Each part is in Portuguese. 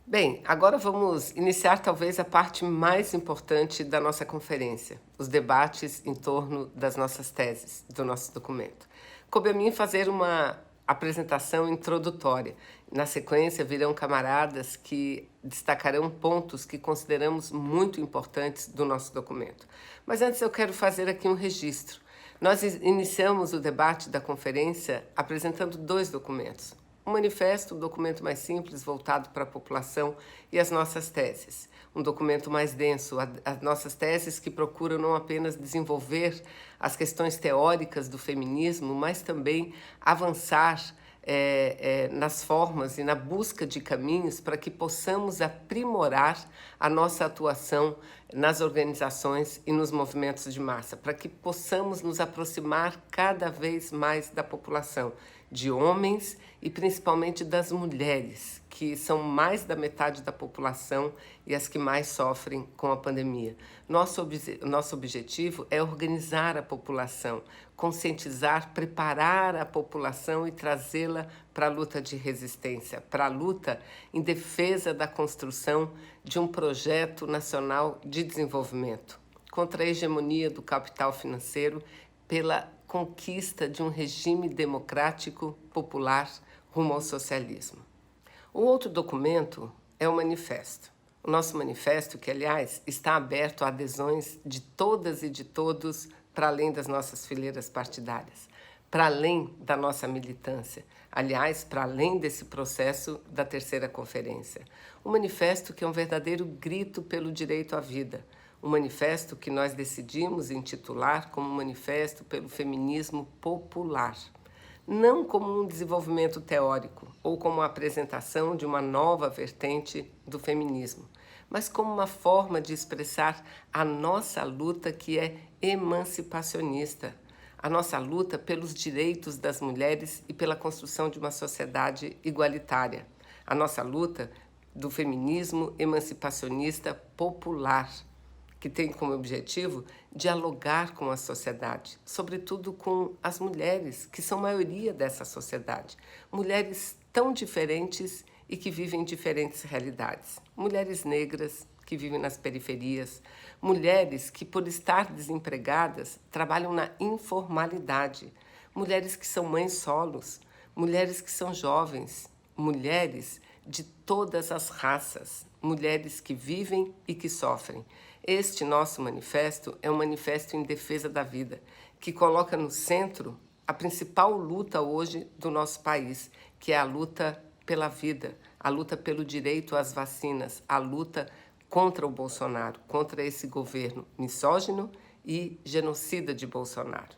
Bem, agora vamos iniciar talvez a parte mais importante da nossa conferência, os debates em torno das nossas teses, do nosso documento. Coube a mim fazer uma apresentação introdutória. Na sequência, virão camaradas que destacarão pontos que consideramos muito importantes do nosso documento. Mas antes eu quero fazer aqui um registro. Nós iniciamos o debate da conferência apresentando dois documentos. Um manifesto, um documento mais simples, voltado para a população, e as nossas teses. Um documento mais denso, as nossas teses que procuram não apenas desenvolver as questões teóricas do feminismo, mas também avançar nas formas e na busca de caminhos para que possamos aprimorar a nossa atuação nas organizações e nos movimentos de massa, para que possamos nos aproximar cada vez mais da população, de homens e principalmente das mulheres, que são mais da metade da população e as que mais sofrem com a pandemia. Nosso objetivo é organizar a população, conscientizar, preparar a população e trazê-la para a luta de resistência, para a luta em defesa da construção de um projeto nacional de desenvolvimento, contra a hegemonia do capital financeiro, pela conquista de um regime democrático popular rumo ao socialismo. O outro documento é o manifesto. O nosso manifesto, que, aliás, está aberto a adesões de todas e de todos, para além das nossas fileiras partidárias, para além da nossa militância, aliás, para além desse processo da terceira conferência. Um manifesto que é um verdadeiro grito pelo direito à vida, um manifesto que nós decidimos intitular como Manifesto pelo Feminismo Popular, não como um desenvolvimento teórico ou como a apresentação de uma nova vertente do feminismo, mas como uma forma de expressar a nossa luta que é emancipacionista, a nossa luta pelos direitos das mulheres e pela construção de uma sociedade igualitária, a nossa luta do feminismo emancipacionista popular, que tem como objetivo dialogar com a sociedade, sobretudo com as mulheres, que são maioria dessa sociedade. Mulheres tão diferentes e que vivem diferentes realidades. Mulheres negras que vivem nas periferias, mulheres que, por estar desempregadas, trabalham na informalidade, mulheres que são mães solos, mulheres que são jovens, mulheres de todas as raças, mulheres que vivem e que sofrem. Este nosso manifesto é um manifesto em defesa da vida, que coloca no centro a principal luta hoje do nosso país, que é a luta pela vida, a luta pelo direito às vacinas, a luta contra o Bolsonaro, contra esse governo misógino e genocida de Bolsonaro.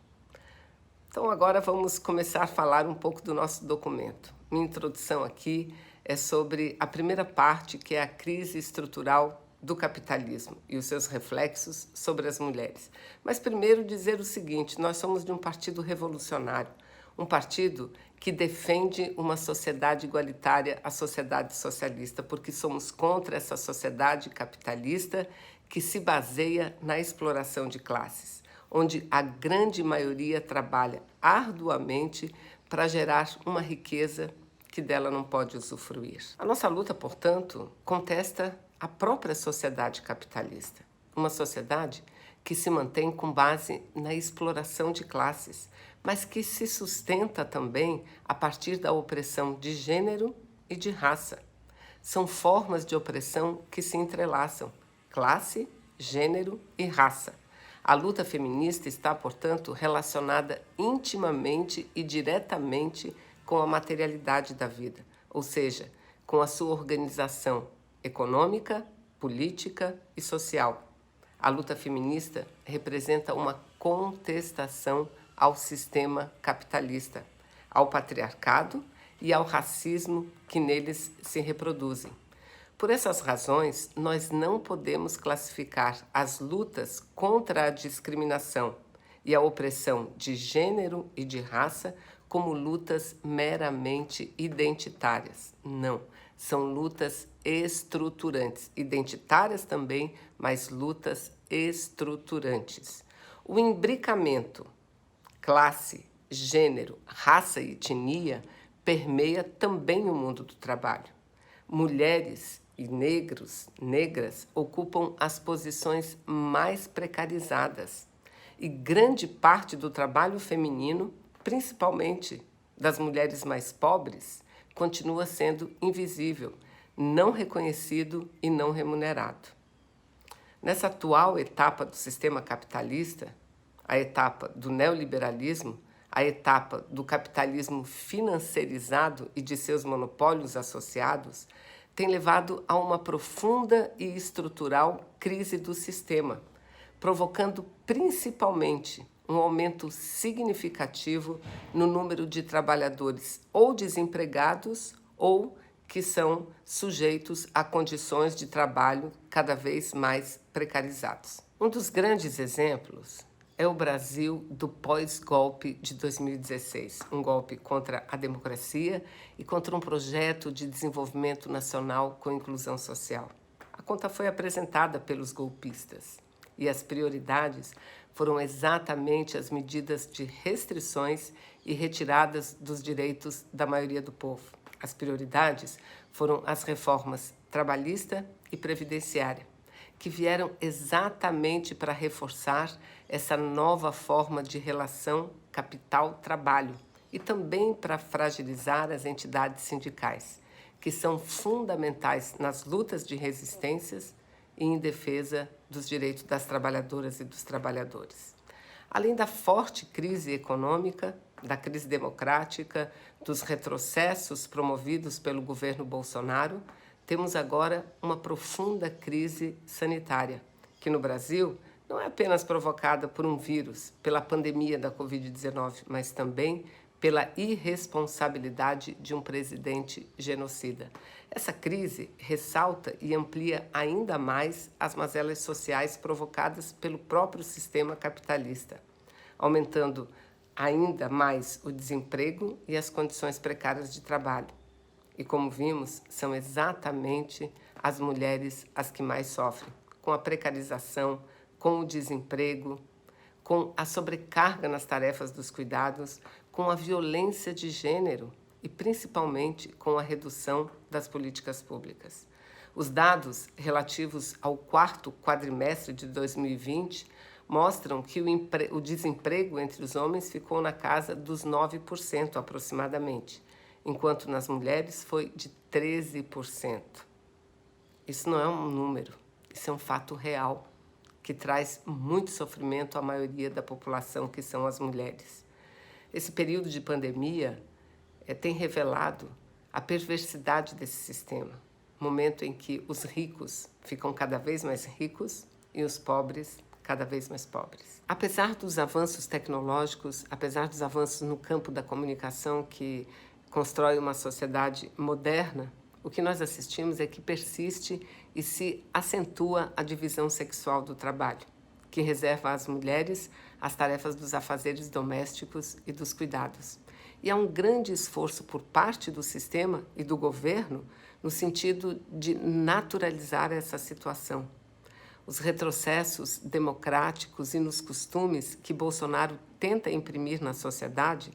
Então agora vamos começar a falar um pouco do nosso documento. Minha introdução aqui é sobre a primeira parte, que é a crise estrutural do capitalismo e os seus reflexos sobre as mulheres. Mas primeiro dizer o seguinte: nós somos de um partido revolucionário, um partido que defende uma sociedade igualitária à sociedade socialista, porque somos contra essa sociedade capitalista que se baseia na exploração de classes, onde a grande maioria trabalha arduamente para gerar uma riqueza que dela não pode usufruir. A nossa luta, portanto, contesta a própria sociedade capitalista, uma sociedade que se mantém com base na exploração de classes, mas que se sustenta também a partir da opressão de gênero e de raça. São formas de opressão que se entrelaçam: classe, gênero e raça. A luta feminista está, portanto, relacionada intimamente e diretamente com a materialidade da vida, ou seja, com a sua organização econômica, política e social. A luta feminista representa uma contestação ao sistema capitalista, ao patriarcado e ao racismo que neles se reproduzem. Por essas razões, nós não podemos classificar as lutas contra a discriminação e a opressão de gênero e de raça como lutas meramente identitárias. Não, são lutas estruturantes, identitárias também, mas lutas estruturantes. O imbricamento classe, gênero, raça e etnia permeia também o mundo do trabalho. Mulheres e negras ocupam as posições mais precarizadas. E grande parte do trabalho feminino, principalmente das mulheres mais pobres, continua sendo invisível, não reconhecido e não remunerado. Nessa atual etapa do sistema capitalista, a etapa do neoliberalismo, a etapa do capitalismo financeirizado e de seus monopólios associados, tem levado a uma profunda e estrutural crise do sistema, provocando principalmente um aumento significativo no número de trabalhadores ou desempregados ou que são sujeitos a condições de trabalho cada vez mais precarizados. Um dos grandes exemplos é o Brasil do pós-golpe de 2016, um golpe contra a democracia e contra um projeto de desenvolvimento nacional com inclusão social. A conta foi apresentada pelos golpistas e as prioridades foram exatamente as medidas de restrições e retiradas dos direitos da maioria do povo. As prioridades foram as reformas trabalhista e previdenciária, que vieram exatamente para reforçar essa nova forma de relação capital-trabalho e também para fragilizar as entidades sindicais, que são fundamentais nas lutas de resistências e em defesa dos direitos das trabalhadoras e dos trabalhadores. Além da forte crise econômica, da crise democrática, dos retrocessos promovidos pelo governo Bolsonaro, temos agora uma profunda crise sanitária, que no Brasil não é apenas provocada por um vírus, pela pandemia da Covid-19, mas também pela irresponsabilidade de um presidente genocida. Essa crise ressalta e amplia ainda mais as mazelas sociais provocadas pelo próprio sistema capitalista, aumentando ainda mais o desemprego e as condições precárias de trabalho. E como vimos, são exatamente as mulheres as que mais sofrem, com a precarização, com o desemprego, com a sobrecarga nas tarefas dos cuidados, com a violência de gênero e principalmente com a redução das políticas públicas. Os dados relativos ao quarto quadrimestre de 2020 mostram que o desemprego entre os homens ficou na casa dos 9% aproximadamente, enquanto nas mulheres foi de 13%. Isso não é um número, isso é um fato real, que traz muito sofrimento à maioria da população, que são as mulheres. Esse período de pandemia tem revelado a perversidade desse sistema, momento em que os ricos ficam cada vez mais ricos e os pobres cada vez mais pobres. Apesar dos avanços tecnológicos, apesar dos avanços no campo da comunicação que constrói uma sociedade moderna, o que nós assistimos é que persiste e se acentua a divisão sexual do trabalho, que reserva às mulheres as tarefas dos afazeres domésticos e dos cuidados. E há um grande esforço por parte do sistema e do governo no sentido de naturalizar essa situação. Os retrocessos democráticos e nos costumes que Bolsonaro tenta imprimir na sociedade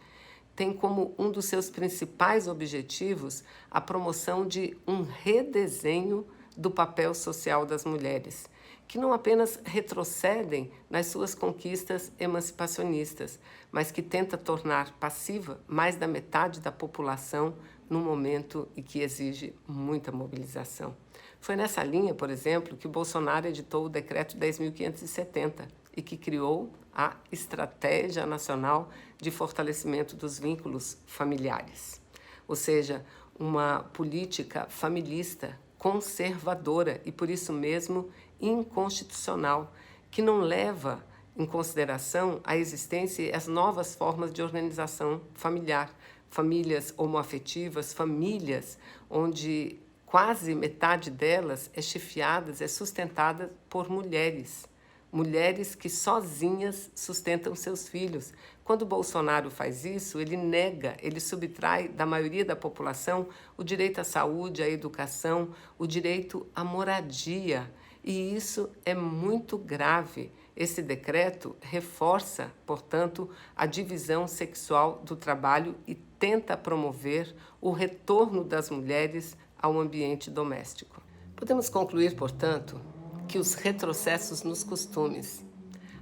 têm como um dos seus principais objetivos a promoção de um redesenho do papel social das mulheres, que não apenas retrocedem nas suas conquistas emancipacionistas, mas que tenta tornar passiva mais da metade da população num momento em que exige muita mobilização. Foi nessa linha, por exemplo, que o Bolsonaro editou o Decreto 10.570 e que criou a Estratégia Nacional de Fortalecimento dos Vínculos Familiares, ou seja, uma política familista, conservadora e, por isso mesmo, inconstitucional, que não leva em consideração a existência e as novas formas de organização familiar, famílias homoafetivas, famílias onde quase metade delas é chefiada, é sustentada por mulheres. Mulheres que sozinhas sustentam seus filhos. Quando o Bolsonaro faz isso, ele nega, ele subtrai da maioria da população o direito à saúde, à educação, o direito à moradia. E isso é muito grave. Esse decreto reforça, portanto, a divisão sexual do trabalho e tenta promover o retorno das mulheres ao ambiente doméstico. Podemos concluir, portanto, que os retrocessos nos costumes,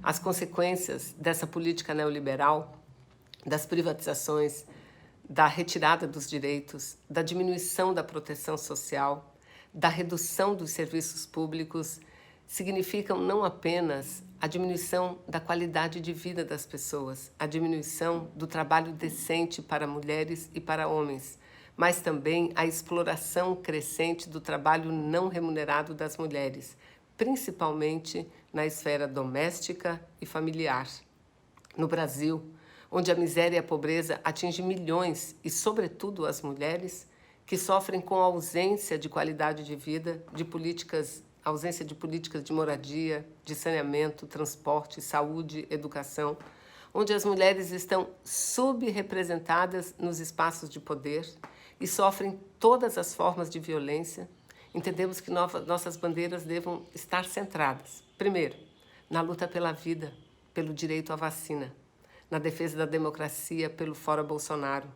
as consequências dessa política neoliberal, das privatizações, da retirada dos direitos, da diminuição da proteção social, da redução dos serviços públicos, significam não apenas a diminuição da qualidade de vida das pessoas, a diminuição do trabalho decente para mulheres e para homens, mas também a exploração crescente do trabalho não remunerado das mulheres, principalmente na esfera doméstica e familiar. No Brasil, onde a miséria e a pobreza atingem milhões e, sobretudo, as mulheres, que sofrem com a ausência de qualidade de vida, ausência de políticas de moradia, de saneamento, transporte, saúde, educação, onde as mulheres estão subrepresentadas nos espaços de poder e sofrem todas as formas de violência, entendemos que nossas bandeiras devam estar centradas, primeiro, na luta pela vida, pelo direito à vacina, na defesa da democracia pelo Fora Bolsonaro,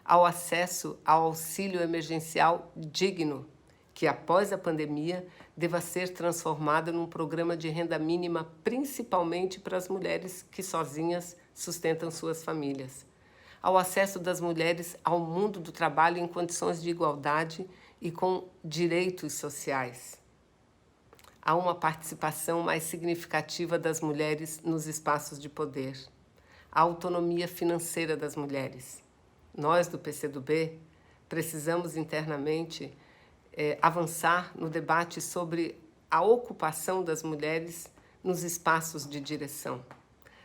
ao acesso ao auxílio emergencial digno, que após a pandemia deva ser transformado num programa de renda mínima principalmente para as mulheres que sozinhas sustentam suas famílias, ao acesso das mulheres ao mundo do trabalho em condições de igualdade e com direitos sociais, a uma participação mais significativa das mulheres nos espaços de poder, a autonomia financeira das mulheres. Nós, do PCdoB, precisamos internamente avançar no debate sobre a ocupação das mulheres nos espaços de direção.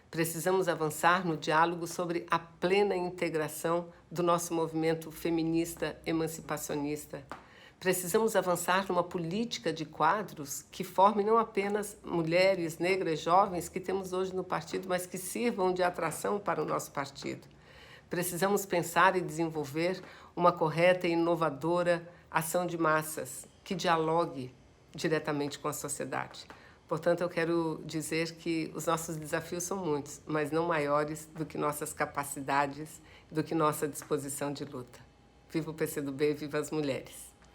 Precisamos avançar no diálogo sobre a plena integração do nosso movimento feminista emancipacionista. Precisamos avançar numa política de quadros que forme não apenas mulheres negras jovens que temos hoje no partido, mas que sirvam de atração para o nosso partido. Precisamos pensar e desenvolver uma correta e inovadora ação de massas que dialogue diretamente com a sociedade. Portanto, eu quero dizer que os nossos desafios são muitos, mas não maiores do que nossas capacidades, do que nossa disposição de luta. Viva o PCdoB, viva as mulheres!